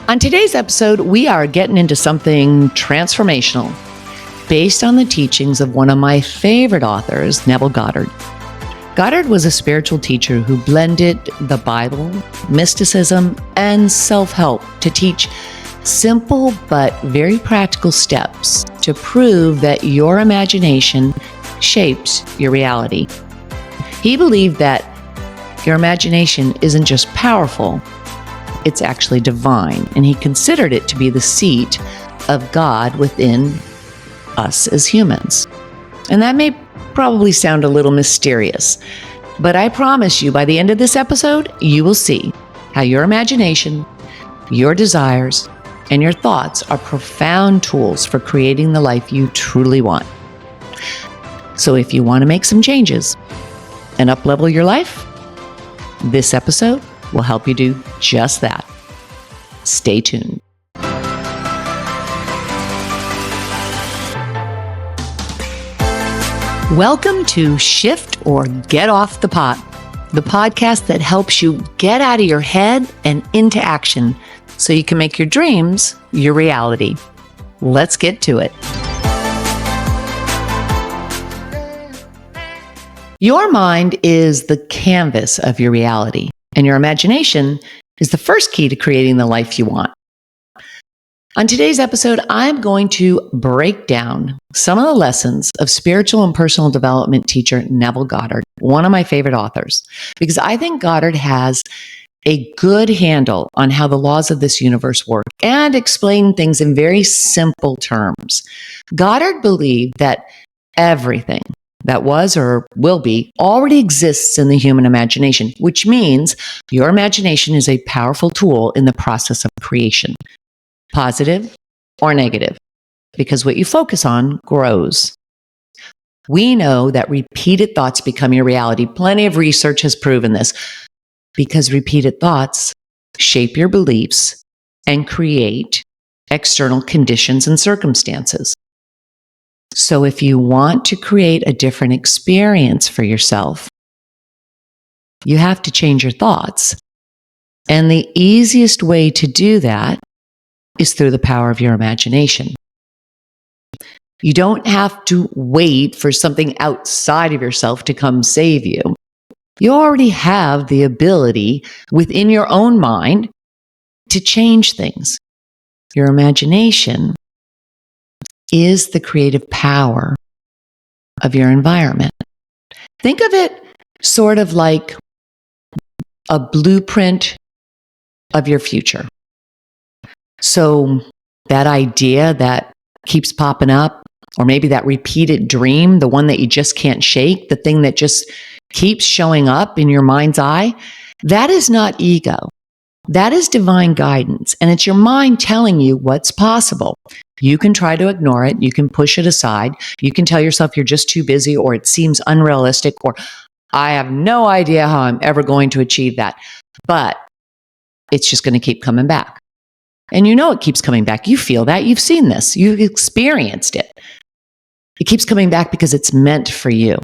On today's episode, we are getting into something transformational based on the teachings of one of my favorite authors, Neville Goddard. Goddard was a spiritual teacher who blended the Bible, mysticism, and self-help to teach simple but very practical steps to prove that your imagination shapes your reality. He believed that your imagination isn't just powerful, it's actually divine, and he considered it to be the seat of God within us as humans. And that may probably sound a little mysterious, but I promise you by the end of this episode, you will see how your imagination, your desires, and your thoughts are profound tools for creating the life you truly want. So if you want to make some changes and up-level your life, this episode will help you do just that. Stay tuned. Welcome to Shift or Get Off the Pot, the podcast that helps you get out of your head and into action so you can make your dreams your reality. Let's get to it. Your mind is the canvas of your reality, and your imagination is the first key to creating the life you want. On today's episode, I'm going to break down some of the lessons of spiritual and personal development teacher Neville Goddard, one of my favorite authors, because I think Goddard has a good handle on how the laws of this universe work and explain things in very simple terms. Goddard believed that everything that was or will be already exists in the human imagination, which means your imagination is a powerful tool in the process of creation, positive or negative, because what you focus on grows. We know that repeated thoughts become your reality. Plenty of research has proven this, because repeated thoughts shape your beliefs and create external conditions and circumstances. So if you want to create a different experience for yourself, you have to change your thoughts. And the easiest way to do that is through the power of your imagination. You don't have to wait for something outside of yourself to come save you. You already have the ability within your own mind to change things. Your imagination is the creative power of your environment. Think of it sort of like a blueprint of your future. So that idea that keeps popping up, or maybe that repeated dream, the one that you just can't shake, the thing that just keeps showing up in your mind's eye, that is not ego. That is divine guidance, and it's your mind telling you what's possible. You can try to ignore it. You can push it aside. You can tell yourself you're just too busy, or it seems unrealistic, or I have no idea how I'm ever going to achieve that. But it's just going to keep coming back. And you know it keeps coming back. You feel that. You've seen this. You've experienced it. It keeps coming back because it's meant for you.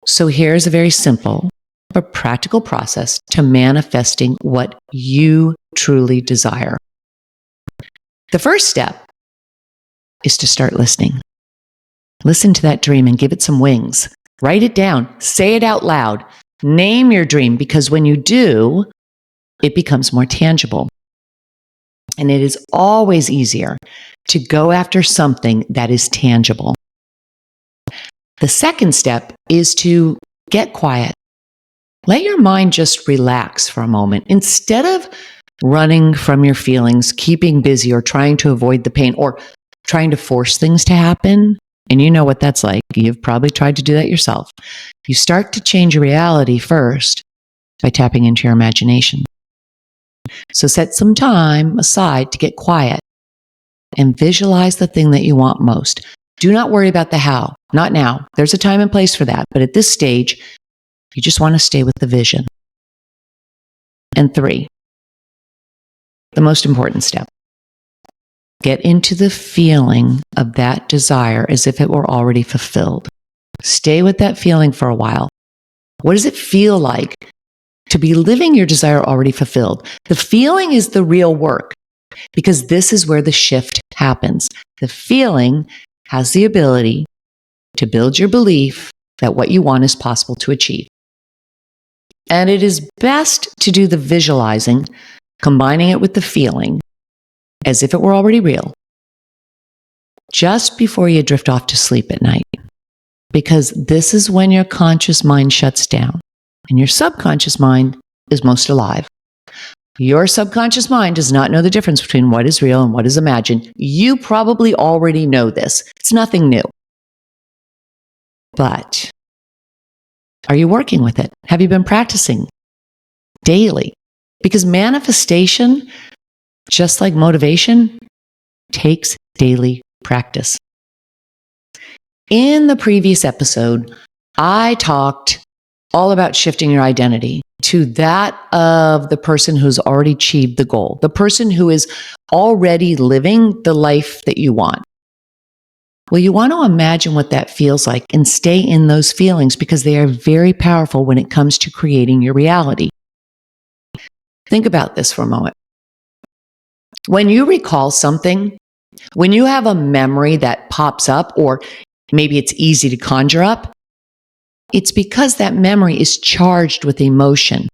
So here's a very simple but practical process to manifesting what you truly desire. The first step is to start listening. Listen to that dream and give it some wings. Write it down. Say it out loud. Name your dream, because when you do, it becomes more tangible. And it is always easier to go after something that is tangible. The second step is to get quiet. Let your mind just relax for a moment. Instead of running from your feelings, keeping busy, or trying to avoid the pain, or trying to force things to happen, and you know what that's like. You've probably tried to do that yourself. You start to change your reality first by tapping into your imagination. So set some time aside to get quiet and visualize the thing that you want most. Do not worry about the how. Not now. There's a time and place for that. But at this stage, you just want to stay with the vision. And 3, the most important step. Get into the feeling of that desire as if it were already fulfilled. Stay with that feeling for a while. What does it feel like to be living your desire already fulfilled. The feeling is the real work because this is where the shift happens. The feeling has the ability to build your belief that what you want is possible to achieve. And it is best to do the visualizing, combining it with the feeling as if it were already real, just before you drift off to sleep at night. Because this is when your conscious mind shuts down and your subconscious mind is most alive. Your subconscious mind does not know the difference between what is real and what is imagined. You probably already know this. It's nothing new. But are you working with it? Have you been practicing daily? Because manifestation, just like motivation, takes daily practice. In the previous episode, I talked all about shifting your identity to that of the person who's already achieved the goal, the person who is already living the life that you want. Well, you want to imagine what that feels like and stay in those feelings because they are very powerful when it comes to creating your reality. Think about this for a moment. When you recall something, when you have a memory that pops up, or maybe it's easy to conjure up, it's because that memory is charged with emotion.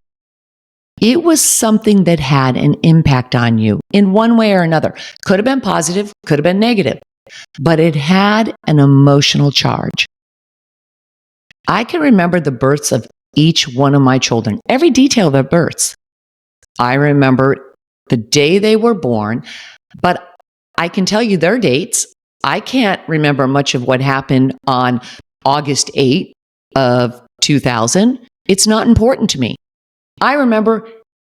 It was something that had an impact on you in one way or another. Could have been positive, could have been negative, but it had an emotional charge. I can remember the births of each one of my children, every detail of their births. I remember the day they were born, but I can tell you their dates. I can't remember much of what happened on August 8th of 2000. It's not important to me. I remember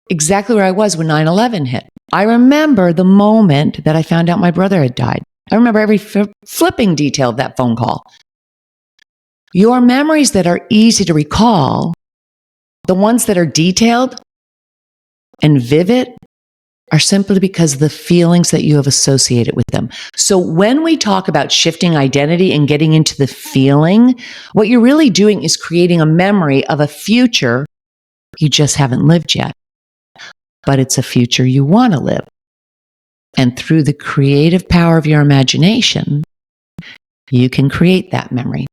exactly where I was when 9/11 hit. I remember the moment that I found out my brother had died. I remember every flipping detail of that phone call. Your memories that are easy to recall, the ones that are detailed and vivid, are simply because of the feelings that you have associated with them. So when we talk about shifting identity and getting into the feeling, what you're really doing is creating a memory of a future you just haven't lived yet. But it's a future you want to live. And through the creative power of your imagination, you can create that memory.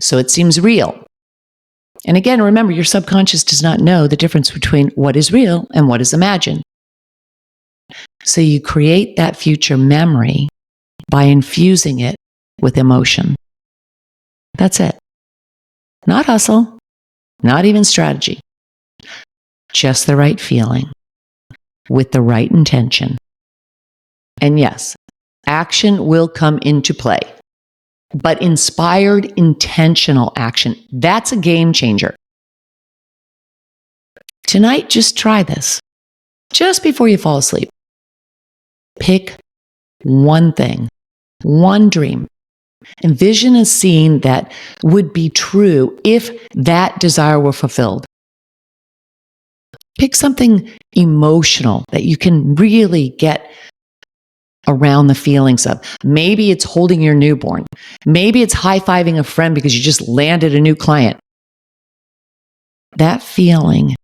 So it seems real. And again, remember, your subconscious does not know the difference between what is real and what is imagined. So you create that future memory by infusing it with emotion. That's it. Not hustle, not even strategy. Just the right feeling with the right intention. And yes, action will come into play, but inspired, intentional action, that's a game changer. Tonight, just try this. Just before you fall asleep, pick one thing, one dream. Envision a scene that would be true if that desire were fulfilled. Pick something emotional that you can really get around the feelings of. Maybe it's holding your newborn. Maybe it's high-fiving a friend because you just landed a new client. That feeling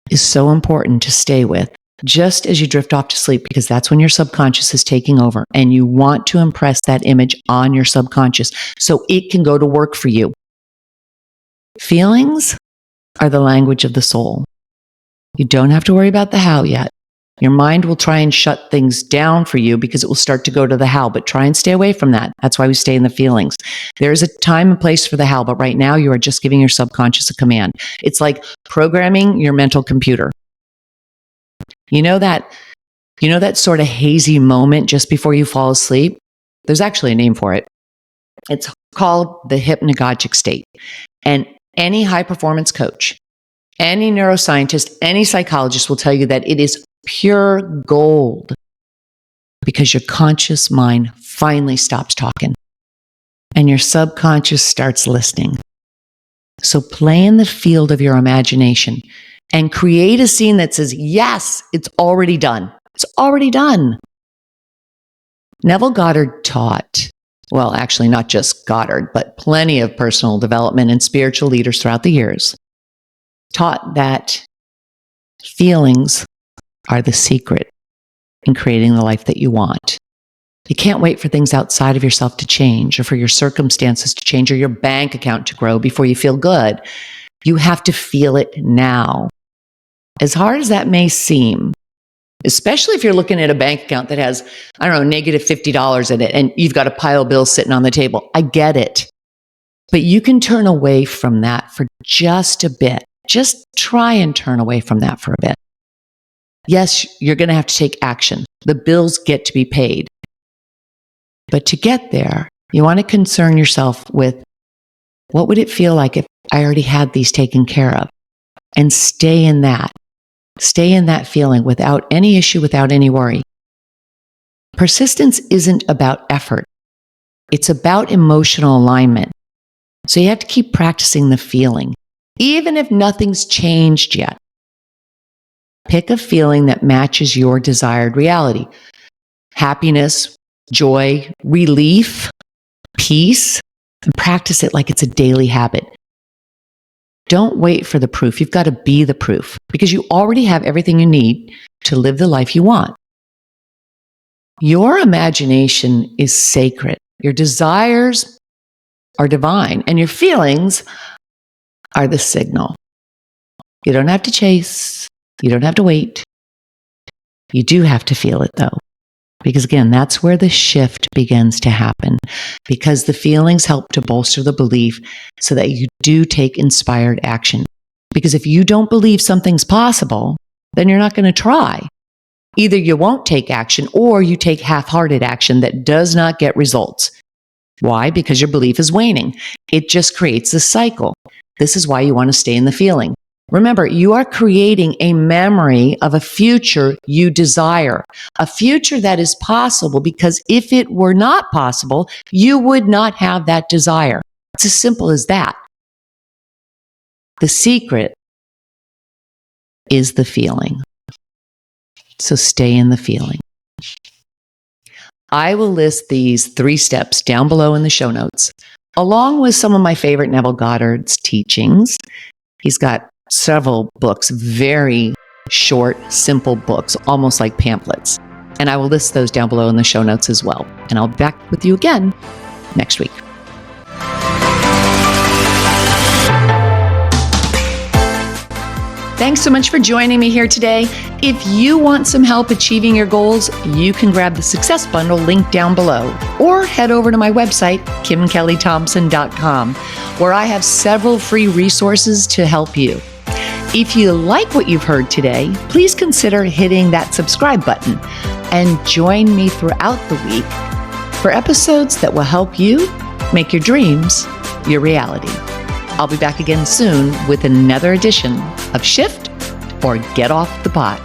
is so important to stay with just as you drift off to sleep, because that's when your subconscious is taking over and you want to impress that image on your subconscious so it can go to work for you. Feelings are the language of the soul. You don't have to worry about the how yet. Your mind will try and shut things down for you because it will start to go to the how, but try and stay away from that. That's why we stay in the feelings. There is a time and place for the how, but right now you are just giving your subconscious a command. It's like programming your mental computer. You know that sort of hazy moment just before you fall asleep? There's actually a name for it. It's called the hypnagogic state. And any high performance coach, any neuroscientist, any psychologist will tell you that it is pure gold because your conscious mind finally stops talking and your subconscious starts listening. So play in the field of your imagination and create a scene that says, yes, it's already done. It's already done. Neville Goddard taught, well, actually not just Goddard, but plenty of personal development and spiritual leaders throughout the years, taught that Feelings are the secret in creating the life that you want. You can't wait for things outside of yourself to change or for your circumstances to change or your bank account to grow before you feel good. You have to feel it now. As hard as that may seem, especially if you're looking at a bank account that has, negative $50 in it and you've got a pile of bills sitting on the table. I get it. But you can turn away from that for just a bit. Just try and turn away from that for a bit. Yes, you're going to have to take action. The bills get to be paid. But to get there, you want to concern yourself with what would it feel like if I already had these taken care of? And stay in that. Stay in that feeling without any issue, without any worry. Persistence isn't about effort. It's about emotional alignment. So you have to keep practicing the feeling, even if nothing's changed yet. Pick a feeling that matches your desired reality. Happiness, joy, relief, peace, and practice it like it's a daily habit. Don't wait for the proof. You've got to be the proof because you already have everything you need to live the life you want. Your imagination is sacred. Your desires are divine, and your feelings are the signal. You don't have to chase. You don't have to wait. You do have to feel it, though. Because again, that's where the shift begins to happen. Because the feelings help to bolster the belief so that you do take inspired action. Because if you don't believe something's possible, then you're not going to try. Either you won't take action or you take half-hearted action that does not get results. Why? Because your belief is waning. It just creates a cycle. This is why you want to stay in the feeling. Remember, you are creating a memory of a future you desire, a future that is possible because if it were not possible, you would not have that desire. It's as simple as that. The secret is the feeling. So stay in the feeling. I will list these 3 steps down below in the show notes, along with some of my favorite Neville Goddard's teachings. He's got several books, very short, simple books, almost like pamphlets. And I will list those down below in the show notes as well. And I'll be back with you again next week. Thanks so much for joining me here today. If you want some help achieving your goals, you can grab the Success Bundle link down below or head over to my website, KimKelleyThompson.com, where I have several free resources to help you. If you like what you've heard today, please consider hitting that subscribe button and join me throughout the week for episodes that will help you make your dreams your reality. I'll be back again soon with another edition of Shift or Get Off the Pot.